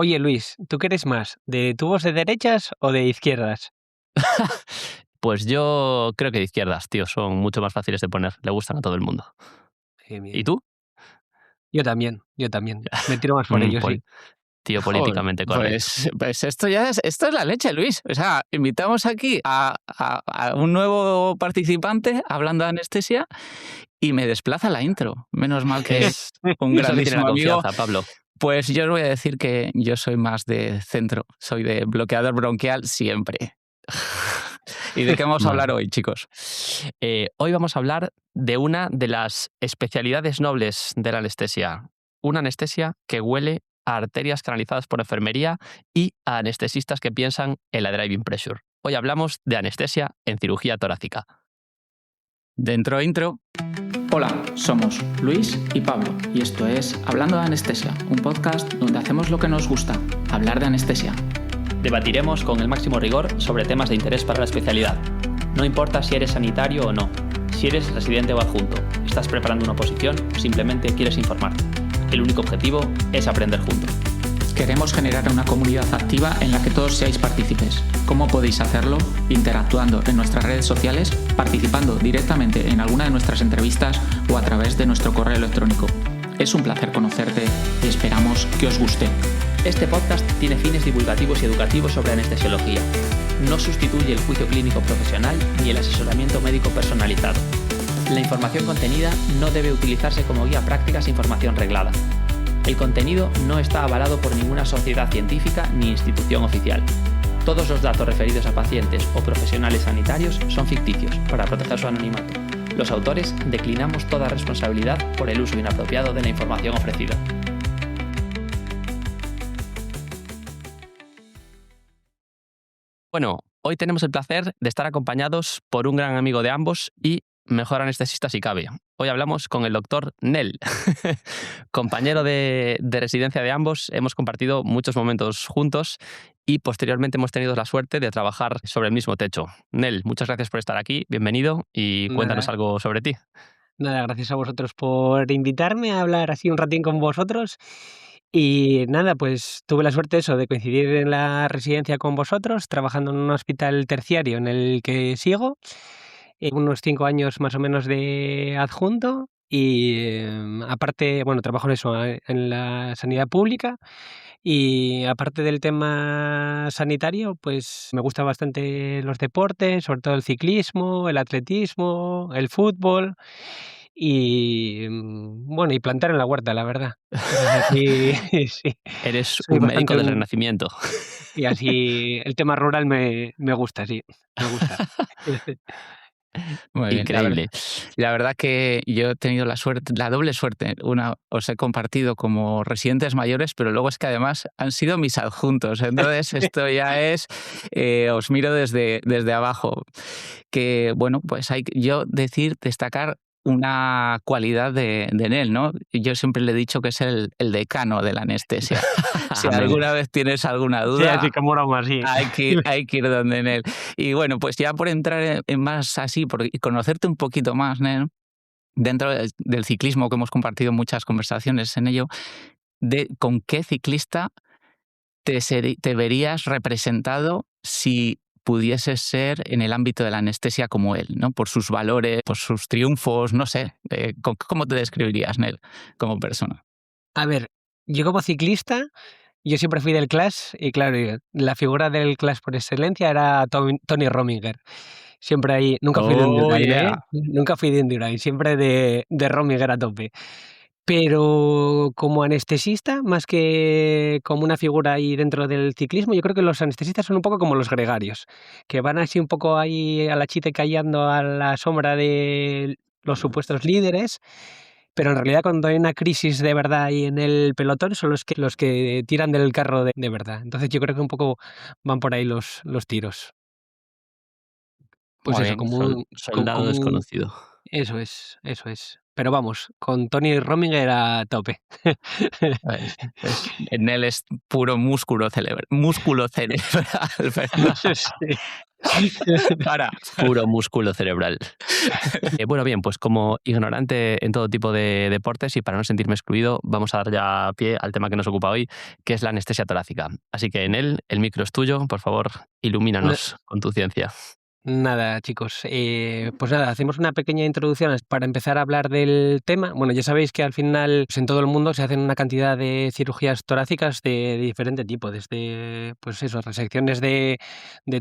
Oye, Luis, ¿tú qué eres más? ¿De tubos de derechas o de izquierdas? Pues yo creo que de izquierdas, tío, son mucho más fáciles de poner, le gustan a todo el mundo. ¿Y Bien. tú? Yo también, yo también. Me tiro más por Mm, ello, pol- sí. Tío, Joder, políticamente correcto. pues esto es la leche, Luis. O sea, invitamos aquí a un nuevo participante hablando de anestesia y me desplaza la intro. Menos mal que es un Es lo que tiene la grandísimo amigo. confianza, Pablo. Pues yo os voy a decir que yo soy más de centro, soy de bloqueador bronquial siempre. ¿Y de qué vamos a Vale. hablar hoy, chicos? Hoy vamos a hablar de una de las especialidades nobles de la anestesia. Una anestesia que huele a arterias canalizadas por enfermería y a anestesistas que piensan en la driving pressure. Hoy hablamos de anestesia en cirugía torácica. Dentro intro. Hola, somos Luis y Pablo y esto es Hablando de Anestesia, un podcast donde hacemos lo que nos gusta, hablar de anestesia. Debatiremos con el máximo rigor sobre temas de interés para la especialidad. No importa si eres sanitario o no, si eres residente o adjunto, estás preparando una oposición o simplemente quieres informarte. El único objetivo es aprender juntos. Queremos generar una comunidad activa en la que todos seáis partícipes. ¿Cómo podéis hacerlo? Interactuando en nuestras redes sociales, participando directamente en alguna de nuestras entrevistas o a través de nuestro correo electrónico. Es un placer conocerte y esperamos que os guste. Este podcast tiene fines divulgativos y educativos sobre anestesiología. No sustituye el juicio clínico profesional ni el asesoramiento médico personalizado. La información contenida no debe utilizarse como guía práctica sin información reglada. El contenido no está avalado por ninguna sociedad científica ni institución oficial. Todos los datos referidos a pacientes o profesionales sanitarios son ficticios para proteger su anonimato. Los autores declinamos toda responsabilidad por el uso inapropiado de la información ofrecida. Bueno, hoy tenemos el placer de estar acompañados por un gran amigo de ambos y mejor anestesista si cabe. Hoy hablamos con el doctor Nel, compañero de residencia de ambos. Hemos compartido muchos momentos juntos y posteriormente hemos tenido la suerte de trabajar sobre el mismo techo. Nel, muchas gracias por estar aquí, bienvenido y cuéntanos Nada, algo sobre ti. nada, gracias a vosotros por invitarme a hablar así un ratín con vosotros. Y nada, pues tuve la suerte eso de coincidir en la residencia con vosotros, trabajando en un hospital terciario en el que sigo, unos 5 años más o menos de adjunto y, aparte, bueno, trabajo en eso, en la sanidad pública. Y aparte del tema sanitario, pues me gustan bastante los deportes, sobre todo el ciclismo, el atletismo, el fútbol y, bueno, y plantar en la huerta, la verdad. Cosas así, sí, Eres soy un médico bastante del un Renacimiento. y así el tema rural me gusta, sí, me gusta. Muy bien, Increíble. la verdad que yo he tenido la suerte, la doble suerte. Una os he compartido como residentes mayores, pero luego es que además han sido mis adjuntos. Entonces esto ya es, os miro desde abajo. Que bueno, pues hay que yo destacar una cualidad de Nel, ¿no? Yo siempre le he dicho que es el decano de la anestesia. Si Amén. alguna vez tienes alguna Sí, duda, así como broma, sí. hay que ir donde Nel. Y bueno, pues ya por entrar en más así, y conocerte un poquito más, Nel, dentro del ciclismo, que hemos compartido muchas conversaciones en ello, con qué ciclista te verías representado si pudieses ser en el ámbito de la anestesia como él, ¿no? Por sus valores, por sus triunfos, no sé. ¿Cómo te describirías, Nel, como persona? A ver, yo como ciclista, yo siempre fui del Clash y claro, la figura del Clash por excelencia era Tony Rominger. Siempre ahí, nunca fui de Oh, Indurain, ¿eh? yeah. Nunca fui de Indurain, siempre de Rominger a tope. Pero como anestesista, más que como una figura ahí dentro del ciclismo, yo creo que los anestesistas son un poco como los gregarios, que van así un poco ahí a la chita y callando a la sombra de los supuestos líderes, pero en realidad cuando hay una crisis de verdad ahí en el pelotón son los que tiran del carro de verdad. Entonces yo creo que un poco van por ahí los tiros. Pues Muy eso, bien. como un Soldado como un desconocido. eso es, eso es. pero vamos, con Tony Rominger a tope. Nel es puro músculo cerebral. Para. Puro músculo cerebral. Bueno, bien, pues como ignorante en todo tipo de deportes y para no sentirme excluido, vamos a dar ya pie al tema que nos ocupa hoy, que es la anestesia torácica. Así que, Nel, el micro es tuyo, por favor, ilumínanos con tu ciencia. Nada, chicos. Pues nada, hacemos una pequeña introducción para empezar a hablar del tema. Bueno, ya sabéis que al final pues en todo el mundo se hacen una cantidad de cirugías torácicas de diferente tipo, desde pues eso, resecciones de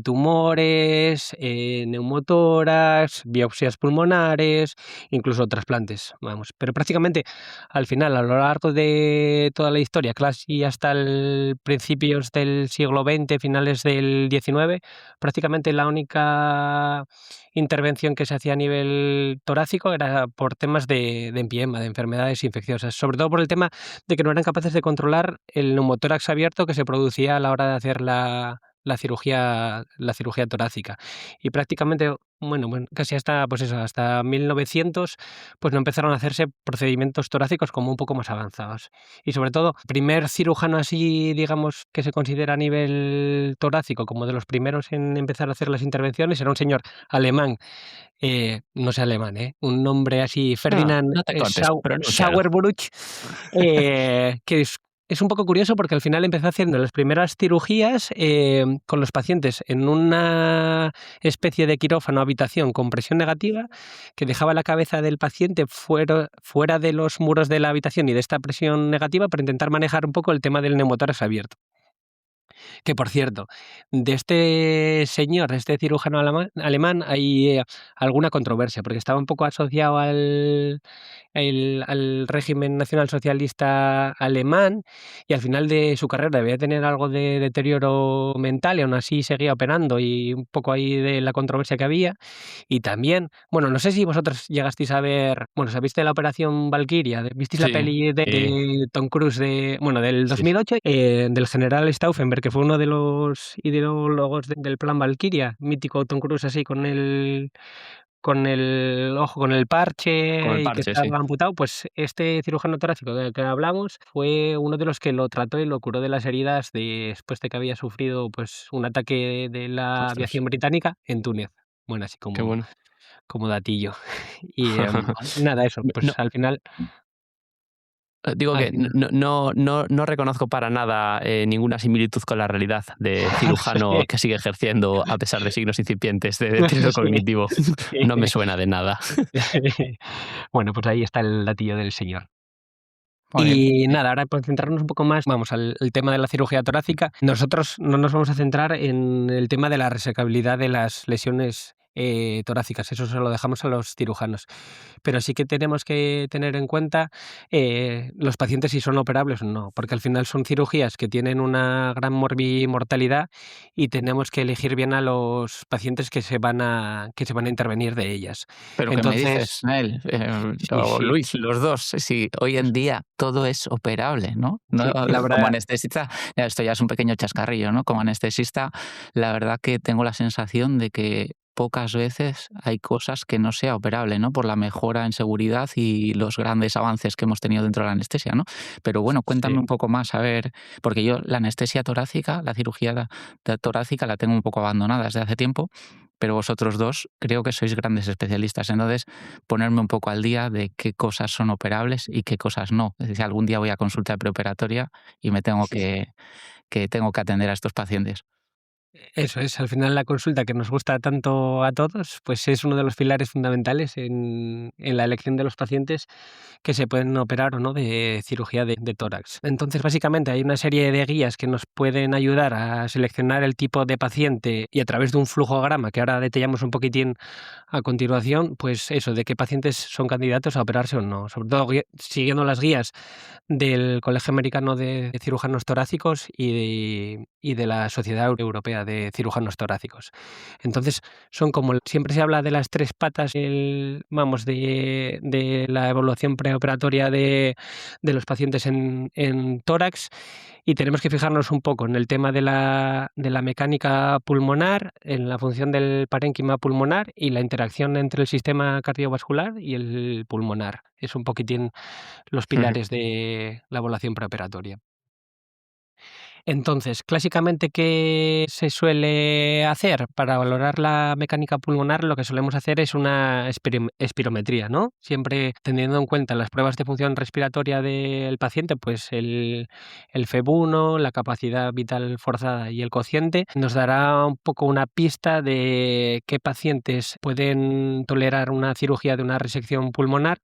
tumores, neumotórax, biopsias pulmonares, incluso trasplantes, vamos. Pero prácticamente al final, a lo largo de toda la historia, casi hasta el principios del siglo XX, finales del XIX, prácticamente la única intervención que se hacía a nivel torácico era por temas de empiema, de enfermedades infecciosas, sobre todo por el tema de que no eran capaces de controlar el neumotórax abierto que se producía a la hora de hacer la cirugía torácica. Y prácticamente, bueno, casi hasta, pues eso, hasta 1900, pues no empezaron a hacerse procedimientos torácicos como un poco más avanzados. Y sobre todo, el primer cirujano así, digamos, que se considera a nivel torácico como de los primeros en empezar a hacer las intervenciones era un señor alemán, no sé alemán, un nombre así, Ferdinand no te cortes, Sauerbruch, que es un poco curioso porque al final empezó haciendo las primeras cirugías con los pacientes en una especie de quirófano habitación con presión negativa que dejaba la cabeza del paciente fuera de los muros de la habitación y de esta presión negativa para intentar manejar un poco el tema del neumotórax abierto. Que por cierto, de este señor, de este cirujano alemán, hay alguna controversia, porque estaba un poco asociado al régimen nacionalsocialista alemán y al final de su carrera debía tener algo de deterioro mental y aún así seguía operando y un poco ahí de la controversia que había. Y también, bueno, no sé si vosotros llegasteis a ver, bueno, ¿sabéis de la Operación Valkyria? ¿Visteis la Sí, peli de Tom Cruise del Sí. 2008? Del general Stauffenberg, que fue uno de los ideólogos del plan Valkyria, mítico Tom Cruise así con el ojo, con el parche Con el y que parche, sí. estaba amputado, pues este cirujano torácico del que hablamos fue uno de los que lo trató y lo curó de las heridas después de que había sufrido pues un ataque de la Ostras. aviación británica en Túnez. Bueno, así Qué bueno. como datillo. Y nada, eso, pues No, al final... digo al que final- no reconozco para nada ninguna similitud con la realidad de cirujano que sigue ejerciendo a pesar de signos incipientes de deterioro Sí. cognitivo. No me suena de nada. Bueno, pues ahí está el datillo del señor. Muy bien. Y nada, ahora para centrarnos un poco más, vamos al tema de la cirugía torácica. Nosotros no nos vamos a centrar en el tema de la resecabilidad de las lesiones torácicas, eso se lo dejamos a los cirujanos. Pero sí que tenemos que tener en cuenta los pacientes si son operables o no, porque al final son cirugías que tienen una gran mortalidad y tenemos que elegir bien a los pacientes que se van a intervenir de ellas. Pero Entonces, ¿qué me dices, Nel? O sí. Luis, los dos. Si hoy en día todo es operable, ¿no? Sí, la Como verdad, anestesista, esto ya es un pequeño chascarrillo, ¿no? Como anestesista, la verdad que tengo la sensación de que pocas veces hay cosas que no sea operable, ¿no? Por la mejora en seguridad y los grandes avances que hemos tenido dentro de la anestesia, ¿no? Pero bueno, cuéntame sí. un poco más, a ver, porque yo la anestesia torácica, la cirugía torácica la tengo un poco abandonada desde hace tiempo, pero vosotros dos creo que sois grandes especialistas. Entonces, ponerme un poco al día de qué cosas son operables y qué cosas no. Es decir, algún día voy a consulta preoperatoria y me tengo Sí. que tengo que atender a estos pacientes. Eso es, al final la consulta que nos gusta tanto a todos, pues es uno de los pilares fundamentales en la elección de los pacientes que se pueden operar o no de cirugía de tórax. Entonces, básicamente hay una serie de guías que nos pueden ayudar a seleccionar el tipo de paciente y a través de un flujograma, que ahora detallamos un poquitín a continuación, pues eso, de qué pacientes son candidatos a operarse o no. Sobre todo siguiendo las guías del Colegio Americano de Cirujanos Torácicos y de la Sociedad Europea preparatoria de cirujanos torácicos. Entonces, son como, siempre se habla de las 3 patas de la evaluación preoperatoria de los pacientes en tórax, y tenemos que fijarnos un poco en el tema de la mecánica pulmonar, en la función del parénquima pulmonar y la interacción entre el sistema cardiovascular y el pulmonar. Es un poquitín los pilares de la evaluación preoperatoria. Entonces, clásicamente, ¿qué se suele hacer? Para valorar la mecánica pulmonar, lo que solemos hacer es una espirometría, ¿no? Siempre teniendo en cuenta las pruebas de función respiratoria del paciente, pues el FEV1, la capacidad vital forzada y el cociente, nos dará un poco una pista de qué pacientes pueden tolerar una cirugía de una resección pulmonar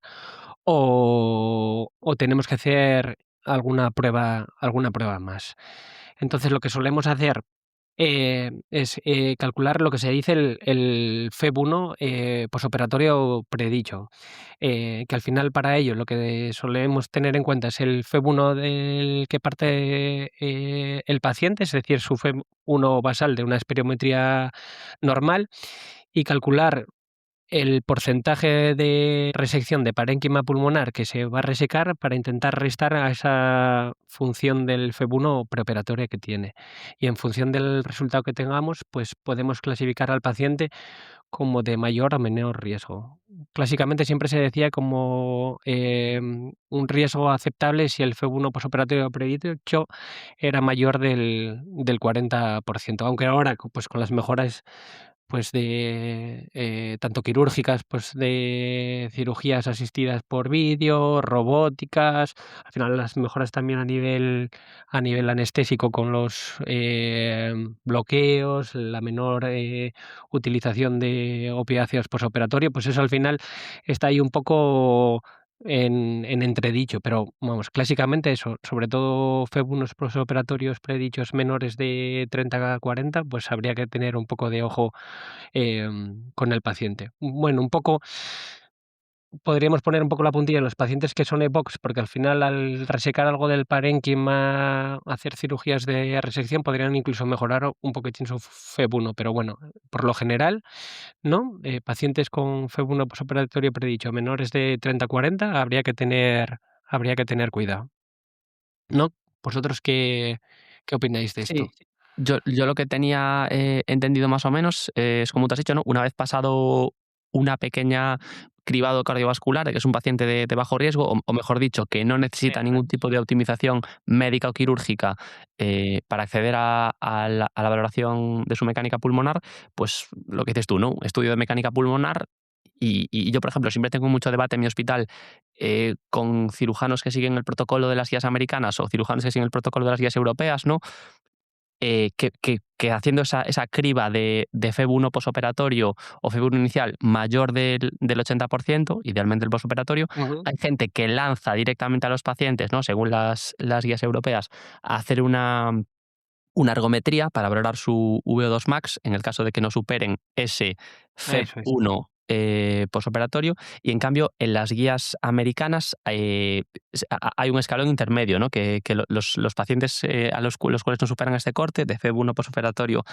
o tenemos que hacer alguna prueba más. Entonces, lo que solemos hacer es calcular lo que se dice el FEV1 posoperatorio predicho, que al final, para ello, lo que solemos tener en cuenta es el FEV1 del que parte el paciente, es decir, su FEV1 basal de una espirometría normal, y calcular el porcentaje de resección de parénquima pulmonar que se va a resecar para intentar restar a esa función del FEV1 preoperatoria que tiene. Y en función del resultado que tengamos, pues podemos clasificar al paciente como de mayor o menor riesgo. Clásicamente siempre se decía como un riesgo aceptable si el FEV1 posoperatorio predicho era mayor del 40%, aunque ahora, pues con las mejoras, pues de tanto quirúrgicas, pues de cirugías asistidas por vídeo, robóticas, al final las mejoras también a nivel anestésico con los bloqueos, la menor utilización de opiáceos posoperatorio, pues eso al final está ahí un poco en entredicho, pero vamos, clásicamente eso, sobre todo FEV1 posoperatorios predichos menores de 30 a 40, pues habría que tener un poco de ojo con el paciente. Bueno, un poco podríamos poner un poco la puntilla en los pacientes que son EPOCs, porque al final, al resecar algo del parénquima, hacer cirugías de resección, podrían incluso mejorar un poquitín su FEV1, pero bueno, por lo general, ¿no? Pacientes con FEV1 posoperatorio predicho menores de 30 a 40, habría que tener cuidado, ¿no? ¿Vosotros qué opináis de esto? Sí, yo lo que tenía entendido más o menos es como tú has dicho, ¿no? Una vez pasado una pequeña cribado cardiovascular, que es un paciente de bajo riesgo, o mejor dicho, que no necesita ningún tipo de optimización médica o quirúrgica para acceder a la valoración de su mecánica pulmonar, pues lo que dices tú, ¿no? Estudio de mecánica pulmonar. Y yo, por ejemplo, siempre tengo mucho debate en mi hospital con cirujanos que siguen el protocolo de las guías americanas o cirujanos que siguen el protocolo de las guías europeas, ¿no? Que haciendo esa criba de FEV1 posoperatorio o FEV1 inicial mayor del 80%, idealmente el posoperatorio, hay gente que lanza directamente a los pacientes, ¿no? Según las guías europeas, a hacer una ergometría para valorar su VO2 max en el caso de que no superen ese FEV1 posoperatorio, y en cambio en las guías americanas hay un escalón intermedio, ¿no? que los pacientes a los cuales no superan este corte de FEV1 posoperatorio,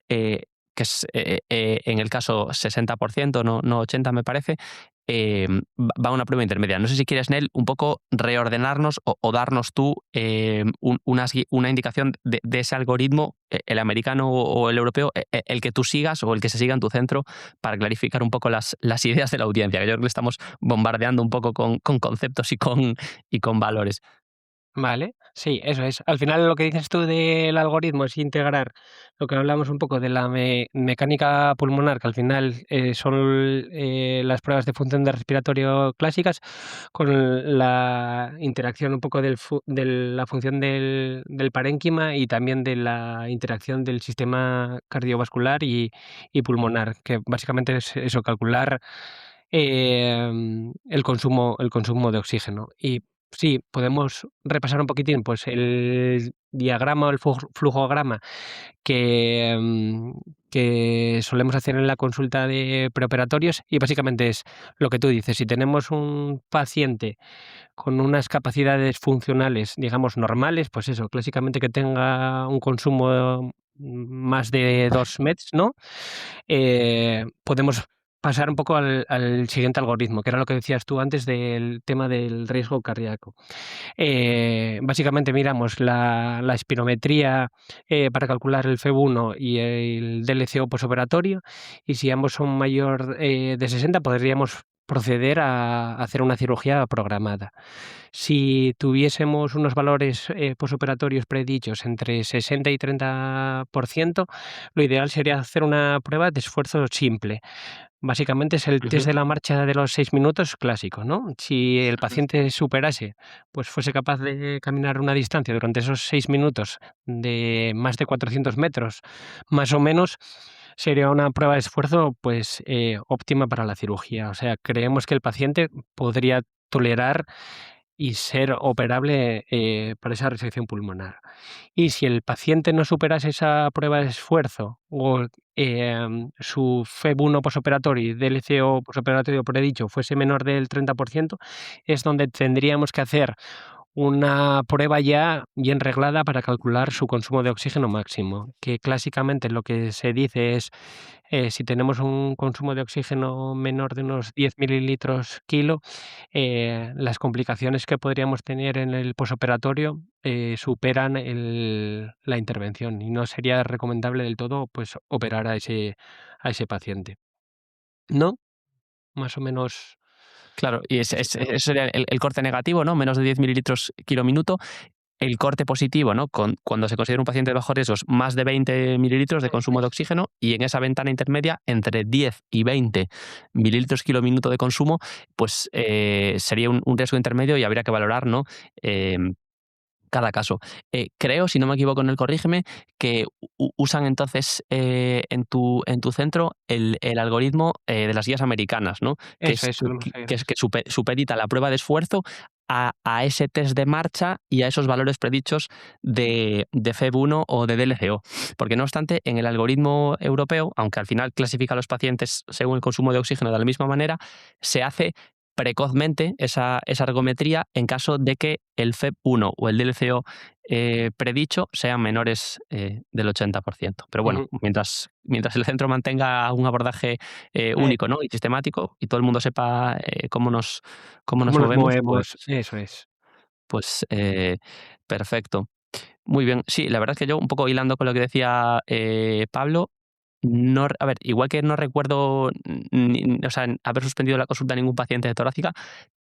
que es en el caso 60%, no 80% me parece, va a una prueba intermedia. No sé si quieres, Nel, un poco reordenarnos o darnos tú una indicación de ese algoritmo, el americano o el europeo, el que tú sigas o el que se siga en tu centro, para clarificar un poco las ideas de la audiencia, que yo creo que estamos bombardeando un poco con conceptos y con valores. Vale, sí, eso es. Al final, lo que dices tú del algoritmo es integrar lo que hablamos un poco de la mecánica pulmonar, que al final son las pruebas de función de respiratorio clásicas, con la interacción un poco de la función del parénquima y también de la interacción del sistema cardiovascular y pulmonar, que básicamente es eso, calcular el consumo de oxígeno. Y sí, podemos repasar un poquitín, pues el diagrama o el flujograma que solemos hacer en la consulta de preoperatorios, y básicamente es lo que tú dices. Si tenemos un paciente con unas capacidades funcionales, digamos, normales, pues eso, clásicamente que tenga un consumo más de 2 METs, ¿no? Podemos pasar un poco al siguiente algoritmo, que era lo que decías tú antes del tema del riesgo cardíaco. Básicamente miramos la espirometría para calcular el FEV1 y el DLCO posoperatorio, y si ambos son mayor de 60 podríamos proceder a hacer una cirugía programada. Si tuviésemos unos valores posoperatorios predichos entre 60 y 30%, lo ideal sería hacer una prueba de esfuerzo simple. Básicamente es el test de la marcha de los 6 minutos clásico, ¿no? Si el paciente superase, pues fuese capaz de caminar una distancia durante esos 6 minutos de más de 400 metros, más o menos, sería una prueba de esfuerzo pues óptima para la cirugía. O sea, creemos que el paciente podría tolerar y ser operable para esa resección pulmonar. Y si el paciente no superase esa prueba de esfuerzo o su FEV1 posoperatorio y DLCO posoperatorio predicho fuese menor del 30%, es donde tendríamos que hacer una prueba ya bien reglada para calcular su consumo de oxígeno máximo, que clásicamente lo que se dice es si tenemos un consumo de oxígeno menor de unos 10 mililitros kilo, las complicaciones que podríamos tener en el posoperatorio superan la intervención y no sería recomendable del todo pues operar a ese paciente. ¿No? Más o menos. Claro, y ese sería el corte negativo, ¿no? Menos de 10 mililitros kilo minuto. El corte positivo, ¿no? Cuando se considera un paciente de bajos riesgos, más de 20 mililitros de consumo de oxígeno, y en esa ventana intermedia, entre 10 y 20 mililitros kilo minuto de consumo, pues sería un riesgo intermedio y habría que valorar, ¿no? Cada caso. Creo, si no me equivoco, en el corrígeme, que usan entonces en tu centro el algoritmo de las guías americanas, ¿no? Eso, Que supedita la prueba de esfuerzo a ese test de marcha y a esos valores predichos de FEV1 o de DLCO. Porque no obstante, en el algoritmo europeo, aunque al final clasifica a los pacientes según el consumo de oxígeno de la misma manera, se hace precozmente esa ergometría en caso de que el FEV1 o el DLCO predicho sean menores del 80%. Pero bueno, mientras el centro mantenga un abordaje único, ¿no? Y sistemático, y todo el mundo sepa cómo nos movemos, pues, eso es. pues perfecto. Muy bien. Sí, la verdad es que yo, un poco hilando con lo que decía Pablo, no, a ver, igual que no recuerdo o sea, haber suspendido la consulta a ningún paciente de torácica,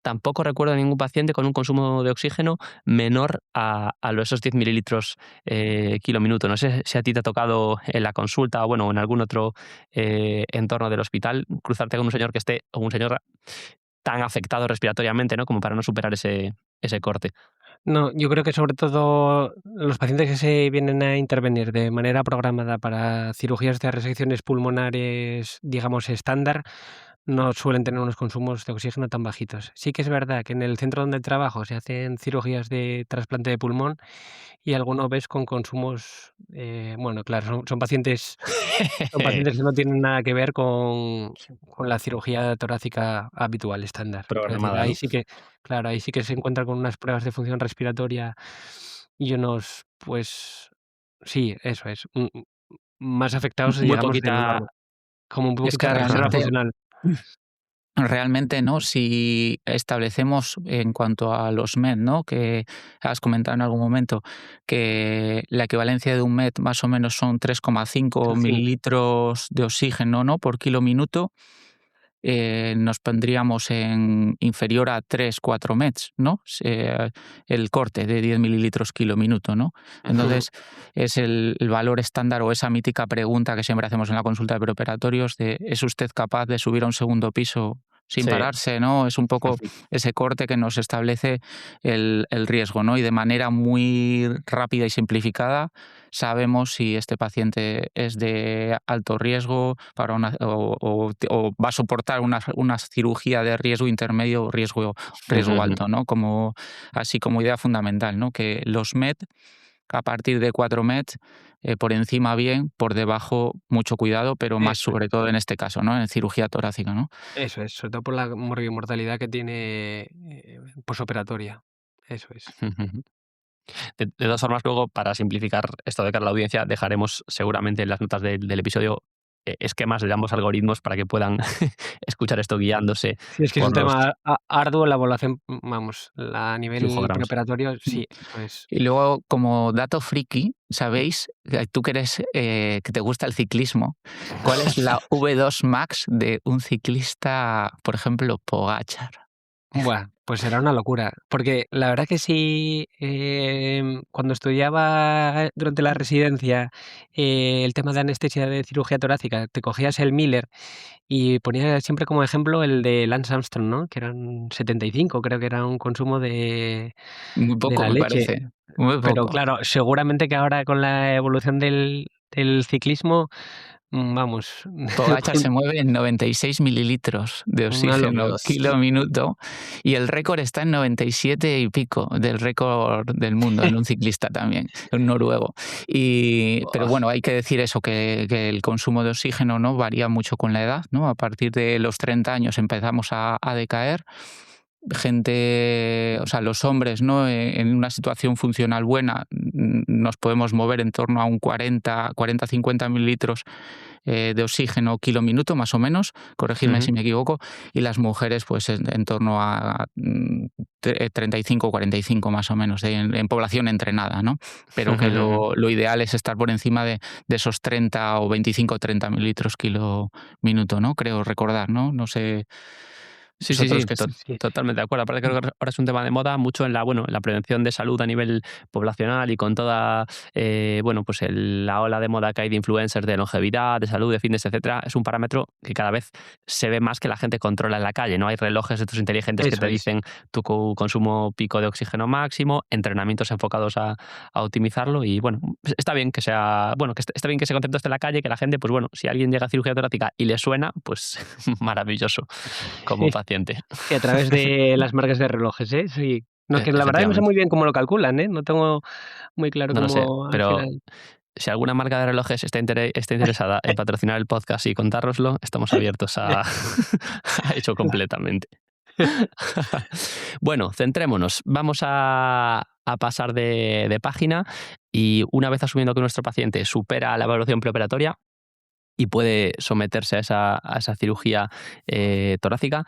tampoco recuerdo a ningún paciente con un consumo de oxígeno menor a esos 10 mililitros kilo minuto. No sé si a ti te ha tocado en la consulta o bueno, en algún otro entorno del hospital cruzarte con un señor que esté, o un señor tan afectado respiratoriamente, ¿no? Como para no superar ese corte. No, yo creo que sobre todo los pacientes que se vienen a intervenir de manera programada para cirugías de resecciones pulmonares, digamos, estándar, no suelen tener unos consumos de oxígeno tan bajitos. Sí que es verdad que en el centro donde trabajo se hacen cirugías de trasplante de pulmón y alguno ves con consumos, bueno, claro, son pacientes que no tienen nada que ver con la cirugía torácica habitual, estándar. Quiero decir, Programada, ahí ¿no? sí que, claro, ahí sí que se encuentran con unas pruebas de función respiratoria y unos, pues sí, eso es, más afectados, Muy digamos, de lo poquita. normal, como un Es que poquito de reserva realmente funcional. Realmente, ¿no? Si establecemos en cuanto a los MET, ¿no? Que has comentado en algún momento que la equivalencia de un MET más o menos son 3,5 Son 5. mililitros de oxígeno, ¿no? Por kilo minuto, nos pondríamos en inferior a 3-4 METs, ¿no? El corte de 10 mililitros kilo minuto, ¿no? Entonces, es el valor estándar o esa mítica pregunta que siempre hacemos en la consulta de preoperatorios de ¿es usted capaz de subir a un segundo piso sin Sí. pararse, ¿no? Es un poco ese corte que nos establece el riesgo, ¿no? Y de manera muy rápida y simplificada sabemos si este paciente es de alto riesgo para o va a soportar una cirugía de riesgo intermedio o riesgo alto, ¿no? Así como idea fundamental, ¿no? Que los MET, a partir de 4 MET, por encima bien, por debajo mucho cuidado, pero más Eso es. sobre todo en este caso, ¿no? En cirugía torácica, ¿no? Eso es, sobre todo por la morbimortalidad que tiene posoperatoria. Eso es. De todas formas, luego, para simplificar esto de cara a la audiencia, dejaremos seguramente en las notas del episodio esquemas de ambos algoritmos para que puedan escuchar esto guiándose Sí, es que es un por los tema arduo, la evaluación, vamos, a nivel flujogramas. preoperatorio, sí, pues Y luego, como dato friki, ¿sabéis? Tú que eres que te gusta el ciclismo, ¿cuál es la V2 Max de un ciclista, por ejemplo, Pogačar? buah, pues era una locura. Porque la verdad que sí, cuando estudiaba durante la residencia el tema de anestesia de cirugía torácica, te cogías el Miller y ponía siempre como ejemplo el de Lance Armstrong, ¿no? Que eran 75, creo que era un consumo de Muy poco, la me leche. parece. Muy Pero poco. claro, seguramente que ahora con la evolución del ciclismo, vamos, Pogačar se mueve en 96 mililitros de una oxígeno locura. kilo minuto y el récord está en 97 y pico del récord del mundo en un ciclista también, un noruego. Pero bueno, hay que decir eso, que el consumo de oxígeno, ¿no?, varía mucho con la edad, ¿no? A partir de los 30 años empezamos a decaer. Gente, o sea, los hombres, ¿no?, en una situación funcional buena nos podemos mover en torno a un 40-50 mililitros de oxígeno kilo minuto, más o menos, corregidme si me equivoco, y las mujeres pues en torno a 35-45 más o menos, en población entrenada, ¿no? Pero que lo ideal es estar por encima de esos 30 o 25-30 mililitros kilo minuto, ¿no? Creo recordar, ¿no? No sé. Sí, vosotros Sí. totalmente de acuerdo. Aparte creo que ahora es un tema de moda mucho en la prevención de salud a nivel poblacional y con toda pues la ola de moda que hay de influencers de longevidad, de salud, de fitness, etcétera. Es un parámetro que cada vez se ve más que la gente controla en la calle, ¿no? Hay relojes estos inteligentes que Eso te es. dicen tu consumo pico de oxígeno máximo, entrenamientos enfocados a optimizarlo y bueno, está bien que sea, que está bien que ese concepto esté en la calle, que la gente, pues bueno, si alguien llega a cirugía torácica y le suena, pues maravilloso como paciente. Sí, a través de las marcas de relojes, ¿eh? Sí. No, que la verdad que no sé muy bien cómo lo calculan, ¿eh? No tengo muy claro No lo sé, cómo al pero final. si alguna marca de relojes está interesada en patrocinar el podcast y contároslo, estamos abiertos a eso completamente. Bueno, centrémonos. Vamos a pasar de página y una vez asumiendo que nuestro paciente supera la evaluación preoperatoria y puede someterse a esa cirugía torácica,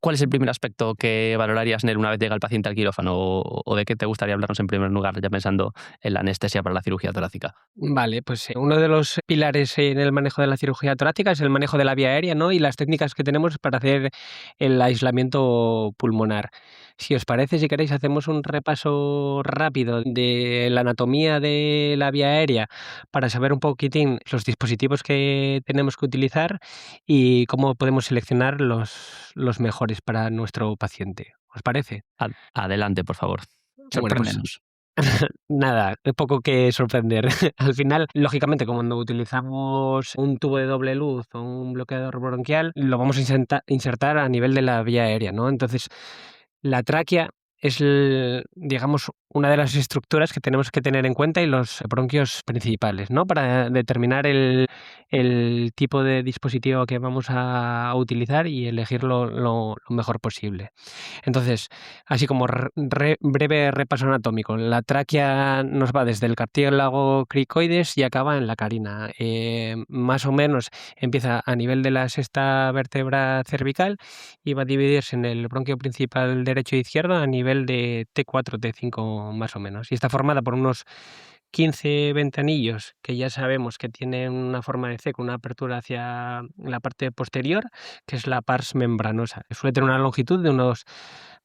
¿cuál es el primer aspecto que valorarías, Nel, una vez llega el paciente al quirófano? ¿O de qué te gustaría hablarnos en primer lugar, ya pensando en la anestesia para la cirugía torácica? Vale, pues uno de los pilares en el manejo de la cirugía torácica es el manejo de la vía aérea, ¿no? Y las técnicas que tenemos para hacer el aislamiento pulmonar. Si os parece, si queréis, hacemos un repaso rápido de la anatomía de la vía aérea para saber un poquitín los dispositivos que tenemos que utilizar y cómo podemos seleccionar los mejores para nuestro paciente. ¿Os parece? Adelante, por favor. Bueno, pues Sorpréndenos. nada, poco que sorprender. Al final, lógicamente, cuando utilizamos un tubo de doble luz o un bloqueador bronquial, lo vamos a insertar a nivel de la vía aérea, ¿no? Entonces, la tráquea es, digamos, una de las estructuras que tenemos que tener en cuenta y los bronquios principales, ¿no? Para determinar el tipo de dispositivo que vamos a utilizar y elegirlo lo mejor posible. Entonces, así como breve repaso anatómico, la tráquea nos va desde el cartílago cricoides y acaba en la carina. Más o menos empieza a nivel de la sexta vértebra cervical y va a dividirse en el bronquio principal derecho e izquierdo a nivel de T4, T5 más o menos. Y está formada por unos 15 ventanillos que ya sabemos que tienen una forma de C con una apertura hacia la parte posterior, que es la pars membranosa. Suele tener una longitud de unos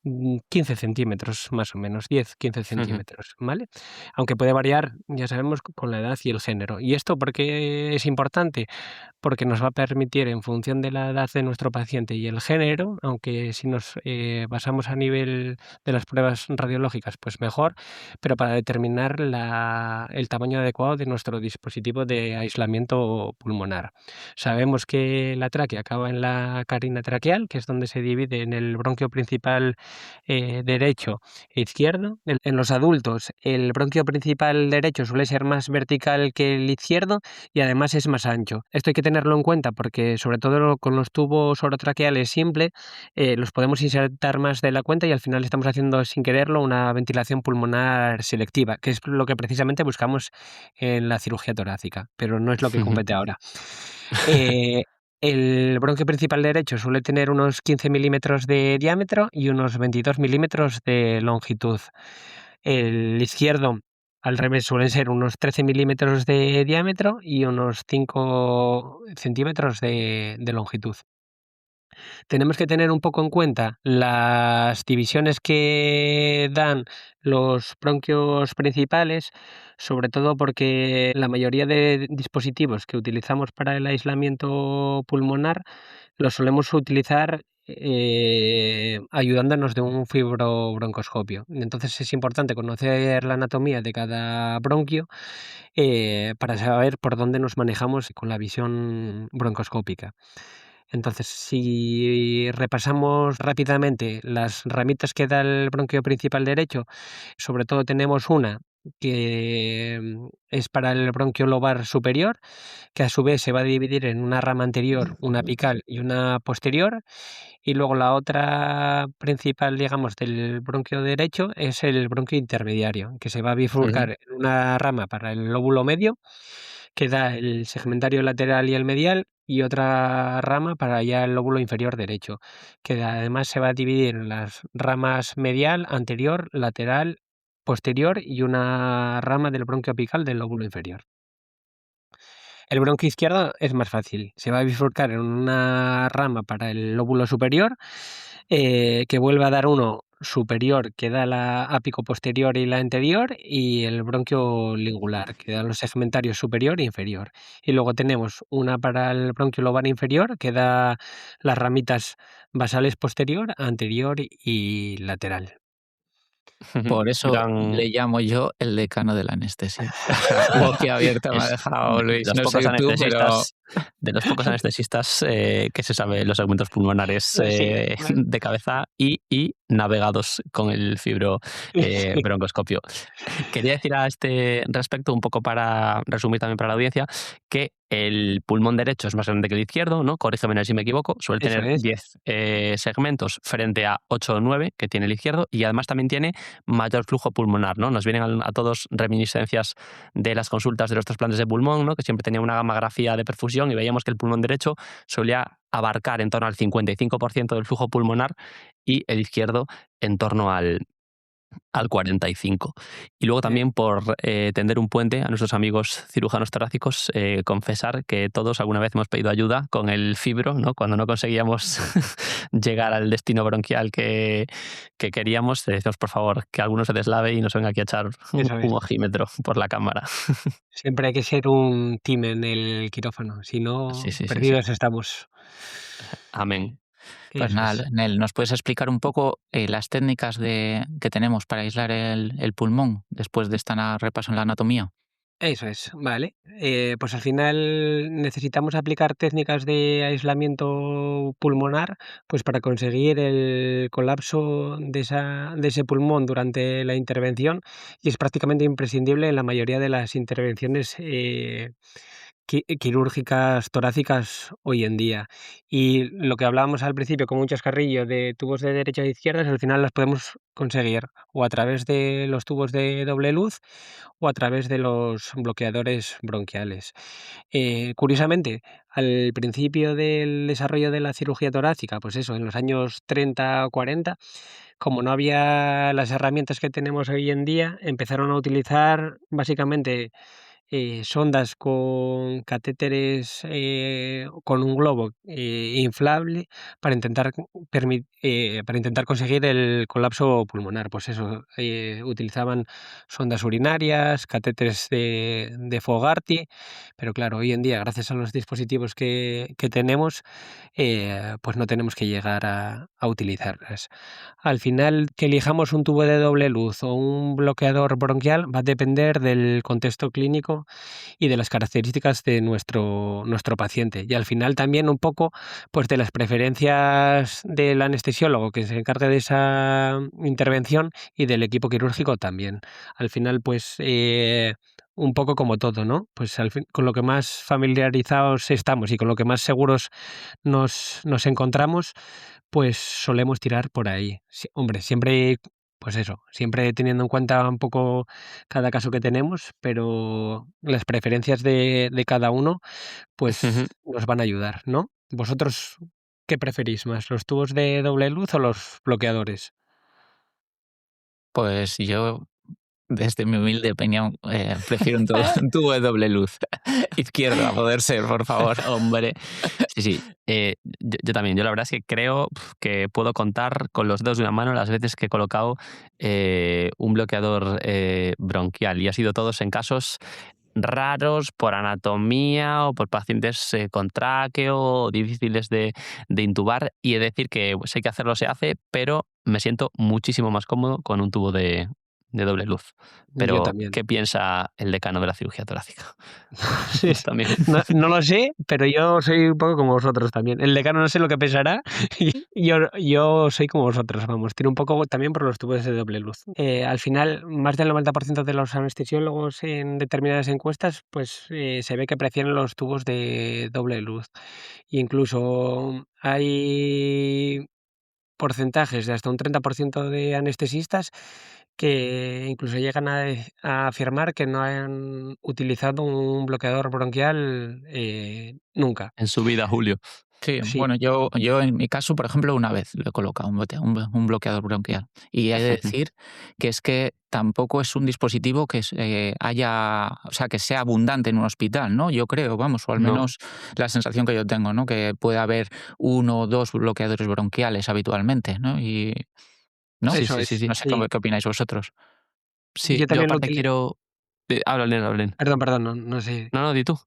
15 centímetros más o menos, 10-15 centímetros, ¿vale? Aunque puede variar, ya sabemos, con la edad y el género. ¿Y esto por qué es importante? Porque nos va a permitir, en función de la edad de nuestro paciente y el género, aunque si nos basamos a nivel de las pruebas radiológicas, pues mejor, pero para determinar el tamaño adecuado de nuestro dispositivo de aislamiento pulmonar. Sabemos que la tráquea acaba en la carina traqueal, que es donde se divide en el bronquio principal derecho e izquierdo. En los adultos, el bronquio principal derecho suele ser más vertical que el izquierdo y además es más ancho. Esto hay que tenerlo en cuenta porque, sobre todo con los tubos orotraqueales simples, los podemos insertar más de la cuenta y al final estamos haciendo sin quererlo una ventilación pulmonar selectiva, que es lo que precisamente buscamos en la cirugía torácica, pero no es lo que compete ahora. El bronquio principal derecho suele tener unos 15 milímetros de diámetro y unos 22 milímetros de longitud. El izquierdo, al revés, suelen ser unos 13 milímetros de diámetro y unos 5 centímetros de longitud. Tenemos que tener un poco en cuenta las divisiones que dan los bronquios principales, sobre todo porque la mayoría de dispositivos que utilizamos para el aislamiento pulmonar los solemos utilizar ayudándonos de un fibrobroncoscopio. Entonces es importante conocer la anatomía de cada bronquio para saber por dónde nos manejamos con la visión broncoscópica. Entonces, si repasamos rápidamente las ramitas que da el bronquio principal derecho, sobre todo tenemos una que es para el bronquio lobar superior, que a su vez se va a dividir en una rama anterior, una apical y una posterior, y luego la otra principal, digamos, del bronquio derecho es el bronquio intermediario, que se va a bifurcar en una rama para el lóbulo medio, que da el segmentario lateral y el medial, y otra rama para ya el lóbulo inferior derecho, que además se va a dividir en las ramas medial, anterior, lateral, posterior y una rama del bronquio apical del lóbulo inferior. El bronquio izquierdo es más fácil, se va a bifurcar en una rama para el lóbulo superior, que vuelve a dar uno superior que da la ápico posterior y la anterior, y el bronquio lingular que da los segmentarios superior e inferior. Y luego tenemos una para el bronquio lobar inferior que da las ramitas basales posterior, anterior y lateral. Por eso Gran- le llamo yo el decano de la anestesia. Boquiabierta me ha Es dejado Luis. los No pocos sé tú, pero anestesistas, de los pocos anestesistas que se sabe los segmentos pulmonares Sí, de cabeza y navegados con el fibro broncoscopio. Quería decir a este respecto, un poco para resumir también para la audiencia, que el pulmón derecho es más grande que el izquierdo, ¿no? Corrígeme si me equivoco, suele Eso tener es. 10 segmentos frente a 8 o 9 que tiene el izquierdo, y además también tiene mayor flujo pulmonar, ¿no? Nos vienen a todos reminiscencias de las consultas de los trasplantes de pulmón, ¿no? Que siempre tenía una gamografía de perfusión y veíamos que el pulmón derecho solía abarcar en torno al 55% del flujo pulmonar y el izquierdo en torno al 45. Y luego también, por tender un puente a nuestros amigos cirujanos torácicos, confesar que todos alguna vez hemos pedido ayuda con el fibro, ¿no? Cuando no conseguíamos llegar al destino bronquial que queríamos, le decimos por favor que alguno se deslave y nos venga aquí a echar un Eso es. ojímetro por la cámara. Siempre hay que ser un team en el quirófano, si no, Sí. perdidos estamos. Amén. pues Eso nada, es. Nel, ¿nos puedes explicar un poco las técnicas que tenemos para aislar el pulmón después de este repaso en la anatomía? Eso es, vale. Pues al final necesitamos aplicar técnicas de aislamiento pulmonar, pues para conseguir el colapso de ese pulmón durante la intervención, y es prácticamente imprescindible en la mayoría de las intervenciones quirúrgicas torácicas hoy en día. Y lo que hablábamos al principio con un chascarrillo de tubos de derecha e izquierdas, al final las podemos conseguir o a través de los tubos de doble luz o a través de los bloqueadores bronquiales. Curiosamente, al principio del desarrollo de la cirugía torácica, pues eso, en los años 30 o 40, como no había las herramientas que tenemos hoy en día, empezaron a utilizar básicamente sondas con catéteres con un globo inflable para intentar conseguir el colapso pulmonar. Pues eso, utilizaban sondas urinarias, catéteres de Fogarty, pero claro, hoy en día, gracias a los dispositivos que tenemos, pues no tenemos que llegar a utilizarlas. Al final, que elijamos un tubo de doble luz o un bloqueador bronquial va a depender del contexto clínico caso y de las características de nuestro paciente. Y al final también un poco pues de las preferencias del anestesiólogo que se encargue de esa intervención y del equipo quirúrgico también. Al final, pues un poco como todo, ¿no? Pues con lo que más familiarizados estamos y con lo que más seguros nos encontramos, pues solemos tirar por ahí. Hombre, siempre, pues eso, siempre teniendo en cuenta un poco cada caso que tenemos, pero las preferencias de cada uno, pues nos van a ayudar, ¿no? ¿Vosotros qué preferís más, los tubos de doble luz o los bloqueadores? Pues yo, desde mi humilde opinión, prefiero un tubo de doble luz. Izquierdo, a poder ser, por favor. Hombre, sí. Yo también. Yo la verdad es que creo que puedo contar con los dedos de una mano las veces que he colocado un bloqueador bronquial. Y ha sido todos en casos raros por anatomía o por pacientes con tráqueo o difíciles de intubar. Y he de decir que si hay que hacerlo, se hace, pero me siento muchísimo más cómodo con un tubo de doble luz. Yo Pero, también. ¿qué piensa el decano de la cirugía torácica? Sí, También. no lo sé, pero yo soy un poco como vosotros también. El decano no sé lo que pensará. Yo soy como vosotros, vamos. Tiro un poco también por los tubos de doble luz. Al final, más del 90% de los anestesiólogos en determinadas encuestas, pues se ve que prefieren los tubos de doble luz. Incluso hay porcentajes de hasta un 30% de anestesistas que incluso llegan a afirmar que no han utilizado un bloqueador bronquial nunca. En su vida, Julio. Sí, Sí, bueno, yo en mi caso, por ejemplo, una vez lo he colocado un bloqueador bronquial. Y hay de decir que es que tampoco es un dispositivo que o sea, que sea abundante en un hospital, ¿no? Yo creo, vamos, o al No. menos la sensación que yo tengo, ¿no? Que puede haber 1 o 2 bloqueadores bronquiales habitualmente, ¿no? Y, ¿no? Sí, eso sí, es. sí, sí. No sé Sí. qué opináis vosotros. Sí, Yo yo también lo aparte utilizo. quiero... Hablen. Perdón, no sé. No, di tú.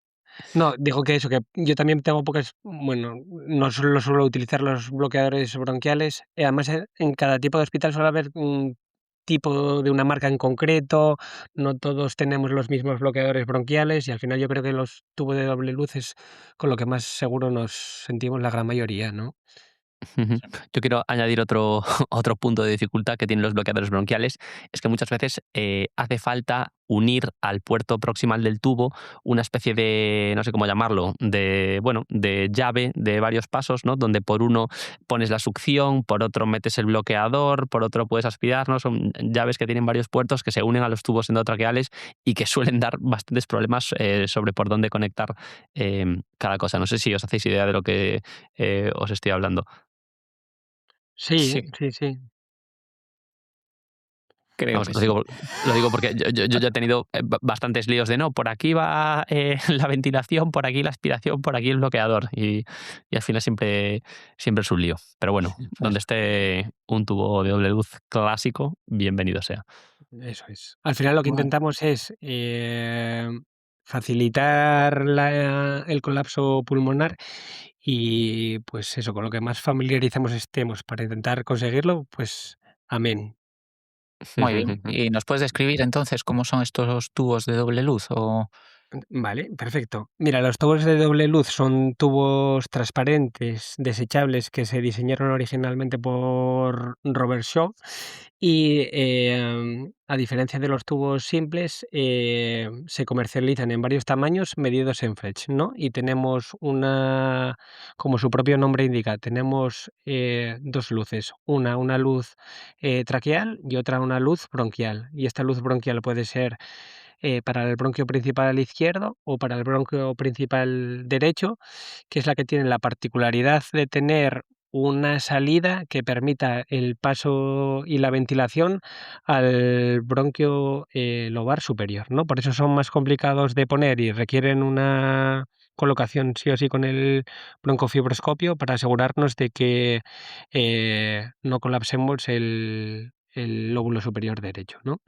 No, digo que eso, que yo también tengo pocas, bueno, no solo suelo utilizar los bloqueadores bronquiales. Además, en cada tipo de hospital suele haber un tipo de una marca en concreto, no todos tenemos los mismos bloqueadores bronquiales y al final yo creo que los tubos de doble luz es con lo que más seguro nos sentimos la gran mayoría, ¿no? Ujú. Yo quiero añadir otro, otro punto de dificultad que tienen los bloqueadores bronquiales, es que muchas veces hace falta unir al puerto proximal del tubo una especie de, no sé cómo llamarlo, de llave de varios pasos, ¿no? Donde por uno pones la succión, por otro metes el bloqueador, por otro puedes aspirar, ¿no? Son llaves que tienen varios puertos que se unen a los tubos endotraqueales y que suelen dar bastantes problemas sobre por dónde conectar cada cosa. No sé si os hacéis idea de lo que os estoy hablando. Sí, Sí, sí. creo Vamos, que lo sí. digo porque yo ya he tenido bastantes líos de no, por aquí va la ventilación, por aquí la aspiración, por aquí el bloqueador. Y al final siempre es un lío. Pero bueno, donde esté un tubo de doble luz clásico, bienvenido sea. Eso es. Al final lo que Bueno, intentamos es facilitar el colapso pulmonar y pues eso, con lo que más familiarizamos estemos para intentar conseguirlo, pues amén. muy bien. ¿Y nos puedes describir entonces cómo son estos tubos de doble luz? O... Vale, perfecto. Mira, los tubos de doble luz son tubos transparentes, desechables, que se diseñaron originalmente por Robert Shaw y, a diferencia de los tubos simples, se comercializan en varios tamaños medidos en French, ¿no? Y tenemos como su propio nombre indica, tenemos 2 luces, una luz traqueal y otra una luz bronquial. Y esta luz bronquial puede ser para el bronquio principal izquierdo o para el bronquio principal derecho, que es la que tiene la particularidad de tener una salida que permita el paso y la ventilación al bronquio lobar superior, ¿no? Por eso son más complicados de poner y requieren una colocación sí o sí con el broncofibroscopio para asegurarnos de que no colapsemos el lóbulo superior derecho, ¿no?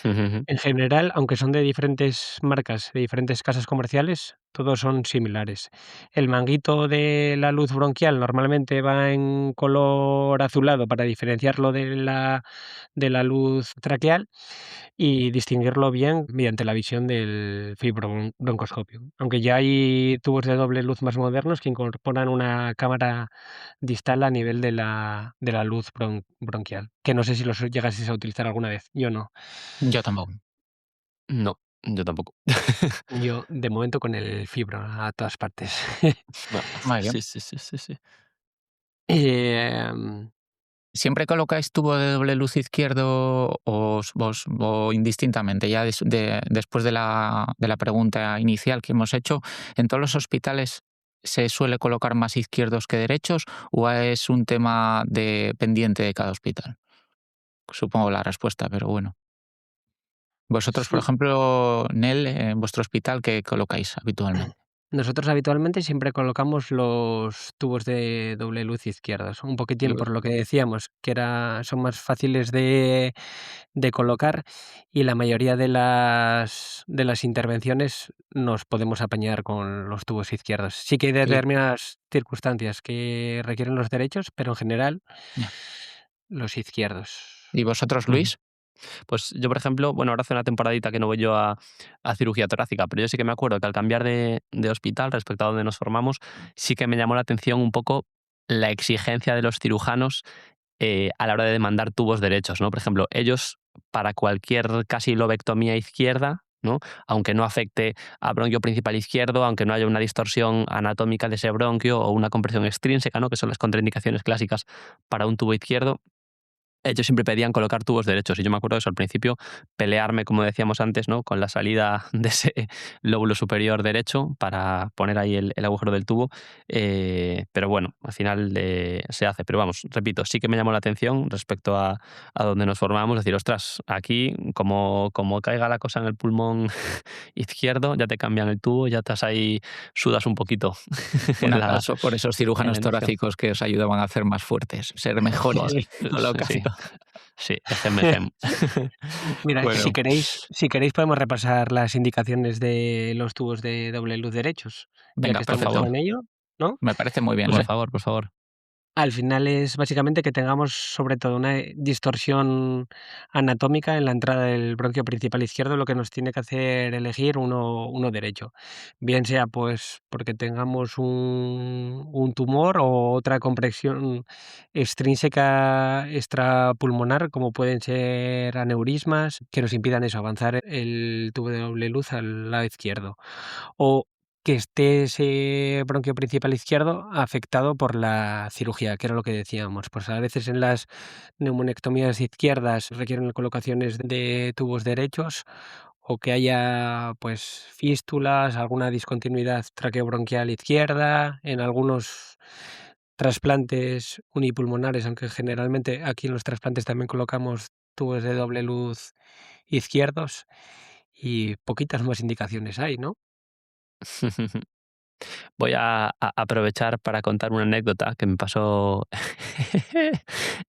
En general, aunque son de diferentes marcas, de diferentes casas comerciales, todos son similares. El manguito de la luz bronquial normalmente va en color azulado para diferenciarlo de la luz traqueal y distinguirlo bien mediante la visión del fibrobroncoscopio. Aunque ya hay tubos de doble luz más modernos que incorporan una cámara distal a nivel de la luz bronquial, que no sé si los llegases a utilizar alguna vez. Yo no. Yo tampoco. No, yo tampoco. Yo, de momento, con el fibro a todas partes. Muy bien. Sí. Em, ¿Siempre colocáis tubo de doble luz izquierdo o indistintamente? Ya después de la pregunta inicial que hemos hecho, ¿en todos los hospitales se suele colocar más izquierdos que derechos o es un tema pendiente de cada hospital? Supongo la respuesta, pero bueno. Vosotros, por sí. ejemplo, Nel, en vuestro hospital, ¿qué colocáis habitualmente? Nosotros habitualmente siempre colocamos los tubos de doble luz izquierdos, un poquitín por lo que decíamos, que son más fáciles de colocar y la mayoría de las intervenciones nos podemos apañar con los tubos izquierdos. Sí que hay determinadas circunstancias que requieren los derechos, pero en general Ya. los izquierdos. ¿Y vosotros, Luis? Pues yo, por ejemplo, bueno, ahora hace una temporadita que no voy yo a cirugía torácica, pero yo sí que me acuerdo que al cambiar de hospital respecto a donde nos formamos, sí que me llamó la atención un poco la exigencia de los cirujanos a la hora de demandar tubos derechos, ¿no? Por ejemplo, ellos, para cualquier casi lobectomía izquierda, ¿no? Aunque no afecte a bronquio principal izquierdo, aunque no haya una distorsión anatómica de ese bronquio o una compresión extrínseca, ¿no? Que son las contraindicaciones clásicas para un tubo izquierdo, ellos siempre pedían colocar tubos derechos y yo me acuerdo de eso al principio, pelearme, como decíamos antes, ¿no? Con la salida de ese lóbulo superior derecho para poner ahí el agujero del tubo, pero bueno, al final se hace. Pero vamos, repito, sí que me llamó la atención respecto a donde nos formábamos, decir, ostras, aquí como caiga la cosa en el pulmón izquierdo, ya te cambian el tubo, ya estás ahí, sudas un poquito. Un aplauso por esos cirujanos torácicos que os ayudaban a hacer más fuertes, ser mejores. Sí, ejem. Mira, Bueno. si queréis podemos repasar las indicaciones de los tubos de doble luz derechos, ya Venga, que por estamos favor. en ello, ¿no? Me parece muy bien. Por favor. Al final es básicamente que tengamos sobre todo una distorsión anatómica en la entrada del bronquio principal izquierdo, lo que nos tiene que hacer elegir uno derecho. Bien sea pues porque tengamos un tumor o otra compresión extrínseca extrapulmonar, como pueden ser aneurismas, que nos impidan eso, avanzar el tubo de doble luz al lado izquierdo. O que esté ese bronquio principal izquierdo afectado por la cirugía, que era lo que decíamos. Pues a veces en las neumonectomías izquierdas requieren colocaciones de tubos derechos o que haya pues fístulas, alguna discontinuidad traqueobronquial izquierda, en algunos trasplantes unipulmonares, aunque generalmente aquí en los trasplantes también colocamos tubos de doble luz izquierdos y poquitas más indicaciones hay, ¿no? Voy a aprovechar para contar una anécdota que me pasó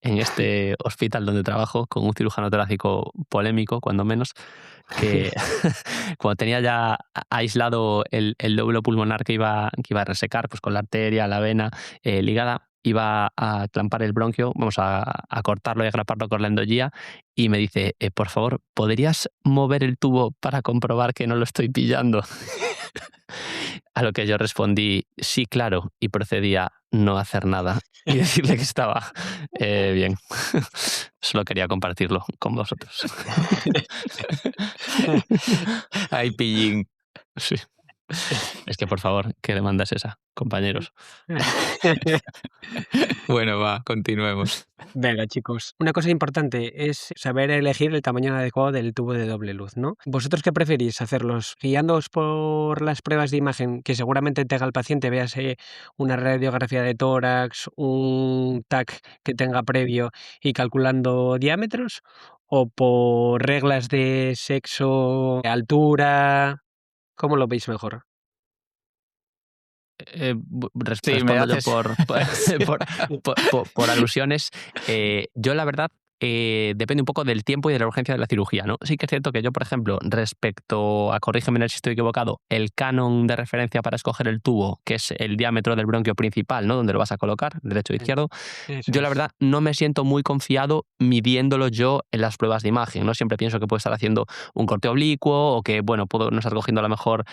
en este hospital donde trabajo con un cirujano torácico polémico, cuando menos, que cuando tenía ya aislado el lóbulo pulmonar que iba a resecar, pues con la arteria, la vena ligada, iba a clampar el bronquio, vamos a cortarlo y agraparlo con la endollía, y me dice, por favor, ¿podrías mover el tubo para comprobar que no lo estoy pillando? A lo que yo respondí, sí, claro, y procedí a no hacer nada y decirle que estaba bien. Solo quería compartirlo con vosotros. Ay, pillín. Sí. Es que, por favor, ¿qué demanda es esa, compañeros? Bueno, va, continuemos. Venga, chicos. Una cosa importante es saber elegir el tamaño adecuado del tubo de doble luz, ¿no? ¿Vosotros qué preferís? ¿Hacerlos guiándoos por las pruebas de imagen que seguramente tenga el paciente, véase una radiografía de tórax, un TAC que tenga previo y calculando diámetros? ¿O por reglas de sexo, altura? ¿Cómo lo veis mejor? Sí, me Respondo yo haces- por alusiones. Yo, la verdad, depende un poco del tiempo y de la urgencia de la cirugía, ¿no? Sí que es cierto que yo, por ejemplo, respecto a, corrígeme si estoy equivocado, el canon de referencia para escoger el tubo, que es el diámetro del bronquio principal, ¿no? Donde lo vas a colocar, derecho o izquierdo, Eso yo la es. verdad no me siento muy confiado midiéndolo yo en las pruebas de imagen, ¿no? Siempre pienso que puedo estar haciendo un corte oblicuo o que, bueno, puedo no estar cogiendo la mejor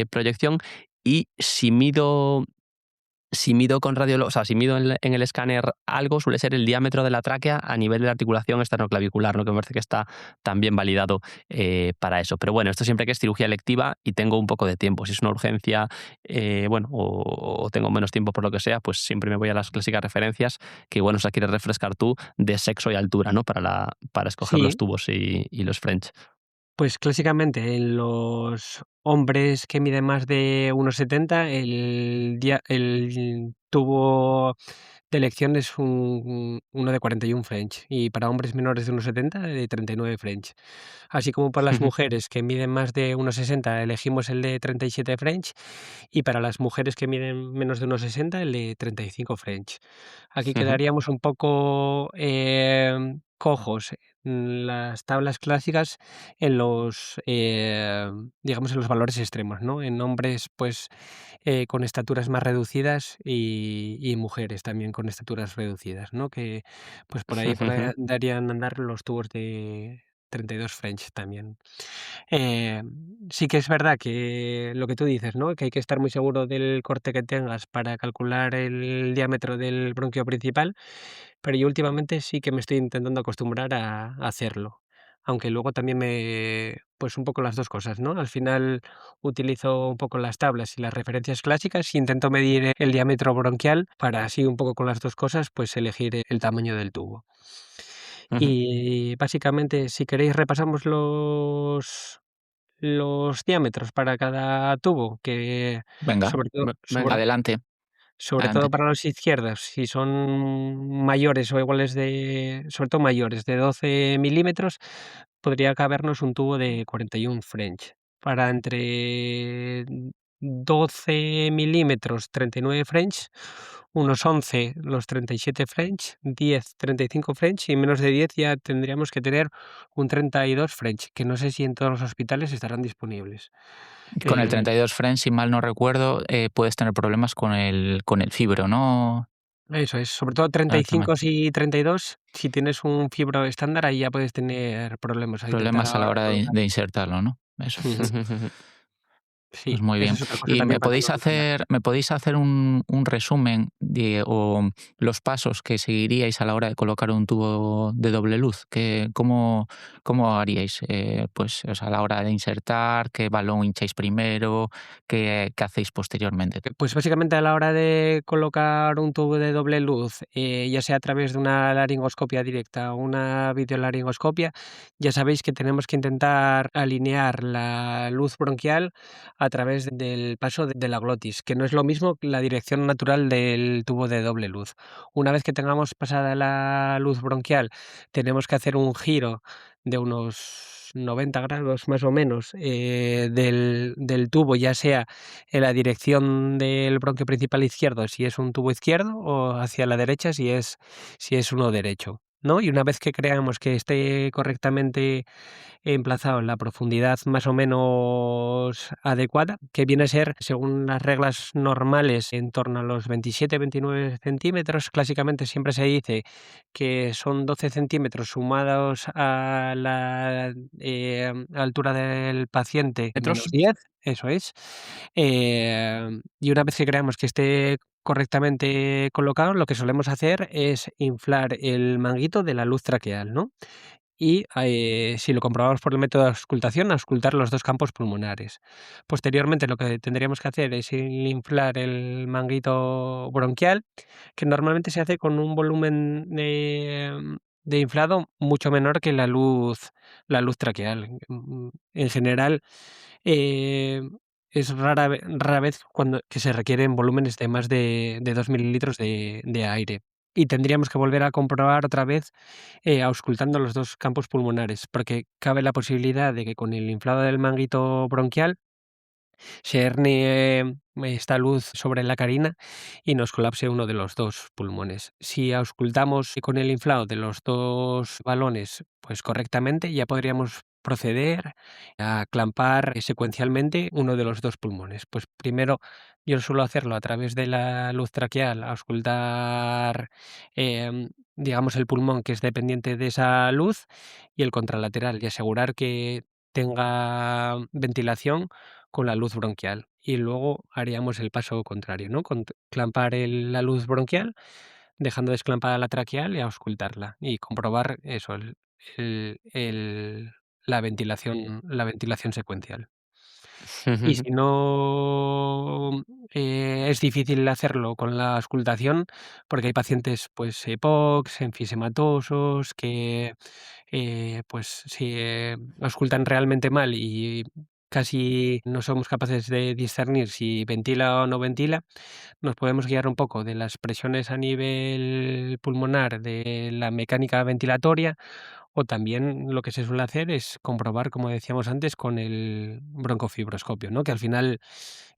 proyección. Y si mido con o sea, si mido en el escáner algo, suele ser el diámetro de la tráquea a nivel de la articulación esternoclavicular, ¿no? Que me parece que está también validado para eso. Pero bueno, esto siempre que es cirugía electiva y tengo un poco de tiempo. Si es una urgencia, bueno, o tengo menos tiempo por lo que sea, pues siempre me voy a las clásicas referencias que, bueno, os las quieres refrescar tú, de sexo y altura, ¿no? Para escoger los Sí, tubos y los French. pues clásicamente en los hombres que miden más de 1,70 el tubo de elección es uno de 41 French y para hombres menores de 1,70 de 39 French. Así como para las mujeres que miden más de 1,60 elegimos el de 37 French y para las mujeres que miden menos de 1,60 el de 35 French. Aquí quedaríamos un poco cojos en las tablas clásicas en los, digamos, en los valores extremos, ¿no? En hombres, pues, con estaturas más reducidas y mujeres también con estaturas reducidas, ¿no? Que, pues, por ahí darían a andar los tubos de 32 French también. Eh, sí que es verdad que lo que tú dices, ¿no? Que hay que estar muy seguro del corte que tengas para calcular el diámetro del bronquio principal, pero yo últimamente sí que me estoy intentando acostumbrar a hacerlo. Aunque luego también pues un poco las dos cosas, ¿no? Al final utilizo un poco las tablas y las referencias clásicas y intento medir el diámetro bronquial para así un poco con las dos cosas, pues elegir el tamaño del tubo. Y básicamente, si queréis, repasamos los diámetros para cada tubo, que Venga, sobre todo, Venga. adelante, sobre todo adelante. para los izquierdos, si son mayores o iguales sobre todo mayores de 12 milímetros, podría cabernos un tubo de 41 French. Para entre 12 milímetros, 39 French, unos 11 los 37 French, 10 35 French y menos de 10 ya tendríamos que tener un 32 French, que no sé si en todos los hospitales estarán disponibles. Con el Eh, 32 French, si mal no recuerdo, puedes tener problemas con el fibro, ¿no? Eso es, sobre todo Con el tamaño. 35 y 32, si tienes un fibro estándar, ahí ya puedes tener problemas a intentar Problemas a la ahora hora de, colocar. de insertarlo, ¿no? Eso es. Ujú. Pues Sí, muy esa bien. es otra cosa ¿Y me también para podéis tener en cuenta. hacer un resumen o los pasos que seguiríais a la hora de colocar un tubo de doble luz? ¿Cómo haríais? Pues o sea, a la hora de insertar, ¿qué balón hincháis primero? ¿Qué hacéis posteriormente? Pues básicamente a la hora de colocar un tubo de doble luz, ya sea a través de una laringoscopia directa o una videolaringoscopia, ya sabéis que tenemos que intentar alinear la luz bronquial a través del paso de la glotis, que no es lo mismo que la dirección natural del tubo de doble luz. Una vez que tengamos pasada la luz bronquial, tenemos que hacer un giro de unos 90 grados más o menos del tubo, ya sea en la dirección del bronquio principal izquierdo, si es un tubo izquierdo, o hacia la derecha, si es uno derecho, ¿no? Y una vez que creamos que esté correctamente emplazado en la profundidad más o menos adecuada, que viene a ser, según las reglas normales, en torno a los 27-29 centímetros. Clásicamente siempre se dice que son 12 centímetros sumados a la altura del paciente ¿Metros? menos 10, eso es. Y una vez que creamos que esté correctamente colocado, lo que solemos hacer es inflar el manguito de la luz traqueal, ¿no? Y si lo comprobamos por el método de auscultación, auscultar los dos campos pulmonares. Posteriormente, lo que tendríamos que hacer es inflar el manguito bronquial, que normalmente se hace con un volumen de inflado mucho menor que la luz traqueal. En general, eh, es rara vez que se requieren volúmenes de más de 2 mililitros de aire. Y tendríamos que volver a comprobar otra vez auscultando los dos campos pulmonares, porque cabe la posibilidad de que con el inflado del manguito bronquial se hernee esta luz sobre la carina y nos colapse uno de los dos pulmones. Si auscultamos con el inflado de los dos balones pues correctamente, ya podríamos proceder a clampar secuencialmente uno de los dos pulmones. Pues primero yo suelo hacerlo a través de la luz traqueal, auscultar digamos el pulmón que es dependiente de esa luz y el contralateral y asegurar que tenga ventilación con la luz bronquial. Y luego haríamos el paso contrario, ¿no? Clampar la luz bronquial, dejando desclampada la traqueal y auscultarla. Y comprobar eso, la ventilación secuencial. Y si no es difícil hacerlo con la auscultación, porque hay pacientes pues EPOCs, enfisematosos, que pues si auscultan realmente mal y casi no somos capaces de discernir si ventila o no ventila, nos podemos guiar un poco de las presiones a nivel pulmonar, de la mecánica ventilatoria, o también lo que se suele hacer es comprobar, como decíamos antes, con el broncofibroscopio, ¿no? Que al final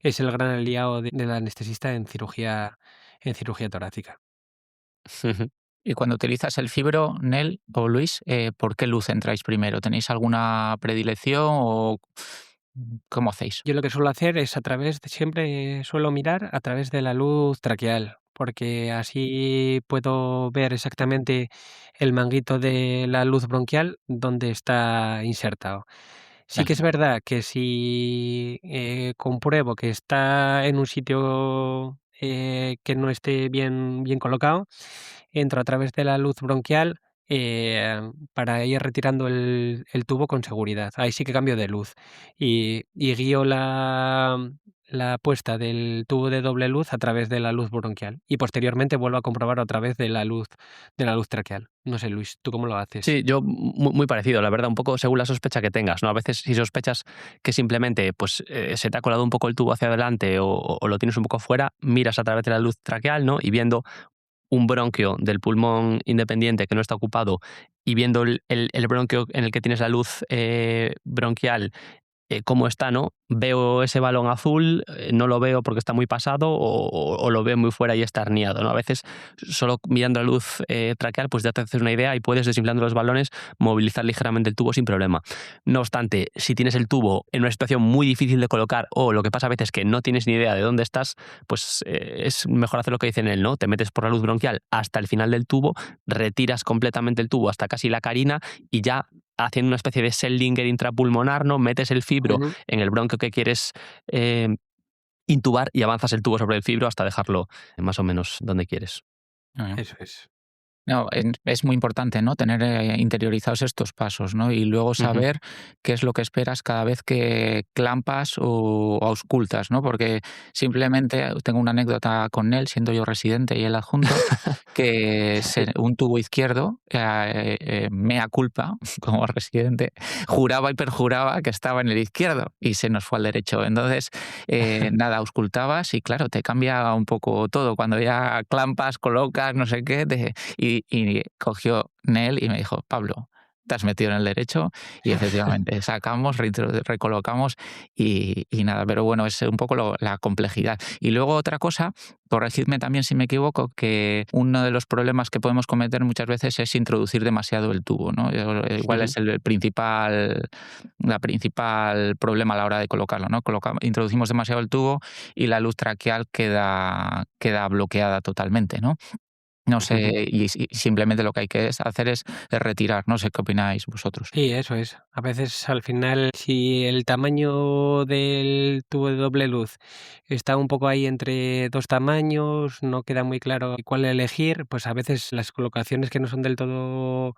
es el gran aliado del anestesista en cirugía torácica. Y cuando utilizas el fibro, Nel o Luis, ¿por qué luz entráis primero? ¿Tenéis alguna predilección o cómo hacéis? Yo lo que suelo hacer es siempre suelo mirar a través de la luz traqueal, porque así puedo ver exactamente el manguito de la luz bronquial donde está insertado. Sí que es verdad que si compruebo que está en un sitio que no esté bien colocado, entro a través de la luz bronquial para ir retirando el tubo con seguridad. Ahí sí que cambio de luz y guío la puesta del tubo de doble luz a través de la luz bronquial y posteriormente vuelvo a comprobar otra vez de la luz traqueal. No sé, Luis, ¿tú cómo lo haces? Sí, yo muy parecido, la verdad, un poco según la sospecha que tengas, ¿no? A veces si sospechas que simplemente pues, se te ha colado un poco el tubo hacia adelante o lo tienes un poco fuera, miras a través de la luz traqueal, ¿no? Y viendo un bronquio del pulmón independiente que no está ocupado y viendo el bronquio en el que tienes la luz bronquial, cómo está, ¿no? Veo ese balón azul, no lo veo porque está muy pasado o lo veo muy fuera y está herniado, ¿no? A veces solo mirando la luz traqueal pues ya te haces una idea y puedes, desinflando los balones, movilizar ligeramente el tubo sin problema. No obstante, si tienes el tubo en una situación muy difícil de colocar o lo que pasa a veces que no tienes ni idea de dónde estás, pues es mejor hacer lo que dice en él, ¿no? Te metes por la luz bronquial hasta el final del tubo, retiras completamente el tubo hasta casi la carina y ya haciendo una especie de Seldinger intrapulmonar, ¿no? Metes el fibro en el bronquio que quieres intubar y avanzas el tubo sobre el fibro hasta dejarlo más o menos donde quieres. Eso es. No, es muy importante, ¿no? Tener interiorizados estos pasos, ¿no? Y luego saber qué es lo que esperas cada vez que clampas o auscultas, ¿no? Porque simplemente tengo una anécdota con él, siendo yo residente y él adjunto, que un tubo izquierdo, mea culpa, como residente, juraba y perjuraba que estaba en el izquierdo y se nos fue al derecho. Entonces, nada, auscultabas y claro, te cambia un poco todo. Cuando ya clampas, colocas, no sé qué, y cogió Nel y me dijo, Pablo, te has metido en el derecho y efectivamente sacamos, recolocamos y nada, pero bueno, es un poco la complejidad. Y luego otra cosa, corregidme también si me equivoco, que uno de los problemas que podemos cometer muchas veces es introducir demasiado el tubo, ¿no? Igual es la principal problema a la hora de colocarlo, ¿no? Introducimos demasiado el tubo y la luz traqueal queda bloqueada totalmente, ¿no? No sé, y simplemente lo que hay que hacer es retirar. No sé qué opináis vosotros. Sí, eso es. A veces al final, si el tamaño del tubo de doble luz está un poco ahí entre dos tamaños, no queda muy claro cuál elegir, pues a veces las colocaciones que no son del todo,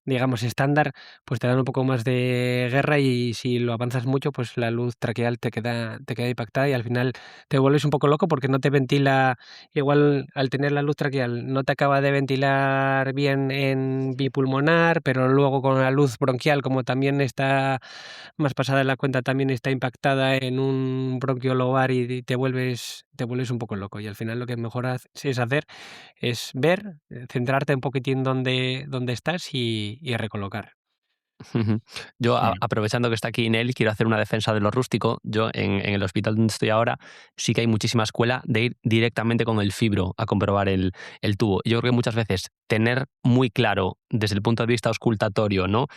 digamos, estándar, pues te dan un poco más de guerra y si lo avanzas mucho, pues la luz traqueal te queda impactada y al final te vuelves un poco loco porque no te ventila, igual al tener la luz traqueal no te acaba de ventilar bien en bipulmonar, pero luego con la luz bronquial, como también está más pasada de la cuenta, también está impactada en un bronquio lobar y te vuelves un poco loco. Y al final lo que mejor es hacer es ver, centrarte un poquitín donde estás y recolocar. Yo, aprovechando que está aquí Nel, quiero hacer una defensa de lo rústico. Yo, en el hospital donde estoy ahora, sí que hay muchísima escuela de ir directamente con el fibro a comprobar el tubo. Yo creo que muchas veces tener muy claro, desde el punto de vista auscultatorio, ¿no?,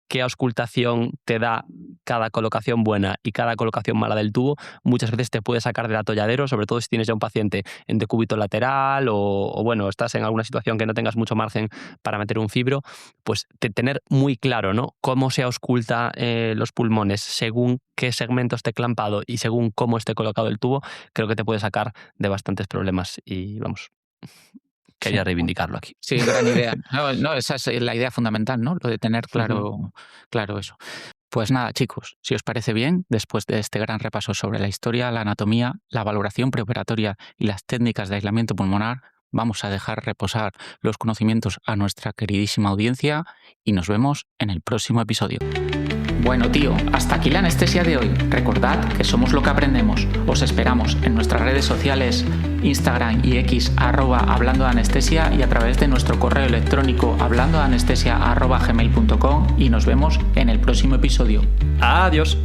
qué auscultación te da cada colocación buena y cada colocación mala del tubo, muchas veces te puede sacar del atolladero, sobre todo si tienes ya un paciente en decúbito lateral o bueno, estás en alguna situación que no tengas mucho margen para meter un fibro, pues tener muy claro, ¿no?, cómo se ausculta los pulmones según qué segmento esté clampado y según cómo esté colocado el tubo, creo que te puede sacar de bastantes problemas y vamos... Quería reivindicarlo aquí. Sí, gran idea. No, esa es la idea fundamental, ¿no? Lo de tener claro eso. Pues nada, chicos, si os parece bien, después de este gran repaso sobre la historia, la anatomía, la valoración preoperatoria y las técnicas de aislamiento pulmonar, vamos a dejar reposar los conocimientos a nuestra queridísima audiencia y nos vemos en el próximo episodio. Bueno, tío, hasta aquí la anestesia de hoy. Recordad que somos lo que aprendemos. Os esperamos en nuestras redes sociales, Instagram y X, @hablando de anestesia, y a través de nuestro correo electrónico hablandodeanestesia@gmail.com, y nos vemos en el próximo episodio. Adiós.